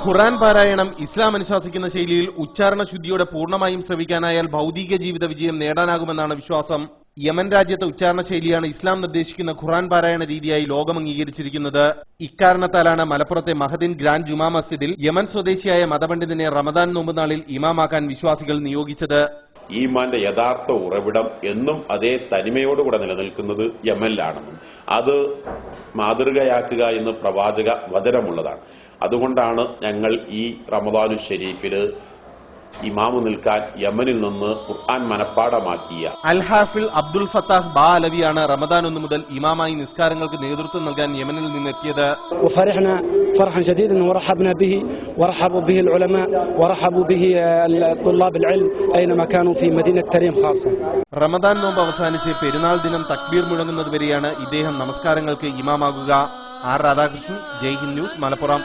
ഖുർആൻ പാരായണം ഇസ്ലാം അനുശാസിക്കുന്ന ശൈലിയിൽ ഉച്ചാരണ ശുദ്ധിയോടെ പൂർണ്ണമായും ശ്രവിക്കാനായാൽ ഭൗതിക ജീവിത വിജയം നേടാനാകുമെന്നാണ് വിശ്വാസം. യമൻ രാജ്യത്തെ ഉച്ചാരണ ശൈലിയാണ് ഇസ്ലാം നിർദ്ദേശിക്കുന്ന ഖുർആൻ പാരായണ രീതിയായി ലോകം അംഗീകരിച്ചിരിക്കുന്നത്. ഇക്കാരണത്താലാണ് മലപ്പുറത്തെ മഹദിൻ ഗ്രാൻഡ് ജുമാ മസ്ജിദിൽ യമൻ സ്വദേശിയായ മതപണ്ഡിതനെ റമദാൻ നോമ്പ് നാളിൽ ഇമാമാക്കാൻ വിശ്വാസികൾ നിയോഗിച്ചത്. ഈമാന്റെ യഥാർത്ഥ ഉറവിടം എന്നും അതേ തനിമയോടുകൂടെ നിലനിൽക്കുന്നത് യമനിലാണെന്നും അത് മാതൃകയാക്കുക എന്ന് പ്രവാചക വചനമുള്ളതാണ്. അതുകൊണ്ടാണ് ഞങ്ങൾ ഈ റമദാനു ഷരീഫില് ഇമാമു നിൽക്കാൻ യമനിൽ നിന്ന് ഖുർആൻ മനപ്പാടമാക്കിയ അൽ ഹാഫിൽ അബ്ദുൽ ഫത്താഹ് ബാ അലവിയാണ് റമദാൻ 1 മുതൽ ഇമാമായി നിസ്കാരങ്ങൾക്ക് നേതൃത്വം നൽകാൻ യമനിൽ നിന്നെത്തിയത്. فرحا شديدا ورحبنا به ورحبوا به العلماء ورحبوا به طلاب العلم اينما كانوا في مدينه تريم خاصه. റമദാൻ നോമ്പ് അവസാനിച്ച് പെരുന്നാൾ ദിനം തക്ബീർ മുഴങ്ങുന്നതുവരെയാണ് ഇദ്ദേഹം നമസ്കാരങ്ങൾക്ക് ഇമാമാകുക. ആർ രാധാകൃഷ്ണൻ, ജയ് ഹിന്ദ് ന്യൂസ്, മലപ്പുറം.